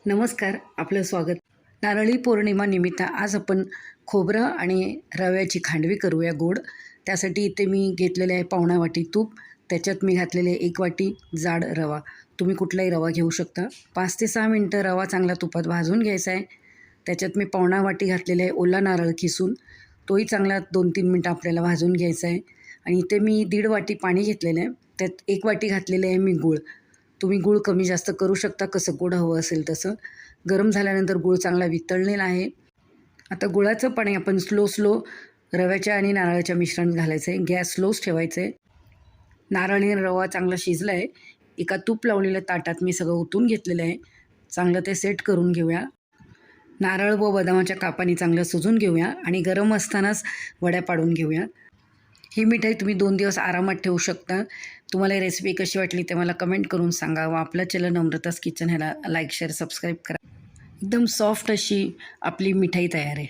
नमस्कार, आपलं स्वागत. नारळी पौर्णिमा निमित्त आज आपण खोबरं आणि रव्याची खांडवी करूया गोड. त्यासाठी इथे मी घेतलेले आहे पावणा वाटी तूप. त्याच्यात मी घातलेले 1 वाटी जाड रवा. तुम्ही कुठलाही रवा घेऊ शकता. 5 ते 6 मिनटं रवा चांगला तुपात भाजून घ्यायचा आहे. त्याच्यात मी पावणा वाटी घातलेला आहे ओला नारळ किसून. तोही चांगला 2-3 मिनटं आपल्याला भाजून घ्यायचा आहे. आणि इथे मी 1.5 वाटी पाणी घेतलेलं आहे. त्यात 1 वाटी घातलेले आहे मी गूळ. तुम्ही गूळ कमी जास्त करू शकता, कसं गोड हवं असेल तसं. गरम झाल्यानंतर गूळ चांगला वितळलेला आहे. आता गुळाचं पाणी आपण स्लो रव्याच्या आणि नारळाच्या मिश्रणात घालायचं आहे. गॅस स्लोच ठेवायचं आहे. नारळ आणि रवा चांगला शिजला आहे. एका तूप लावलेल्या ताटात मी सगळं ओतून घेतलेलं आहे. चांगलं ते सेट करून घेऊया. नारळ व बदामाच्या कापाने चांगलं सुजून घेऊया आणि गरम असतानाच वड्या पाडून घेऊया. ही मिठाई तुम्ही 2 दिवस आरामात ठेवू शकता. तुम्हाला ही रेसिपी कशी वाटली ते मला कमेंट करून सांगा व आपलं चॅनल नम्रतास किचन ह्याला लाईक, शेअर, सबस्क्राईब करा. एकदम सॉफ्ट अशी आपली मिठाई तयार आहे.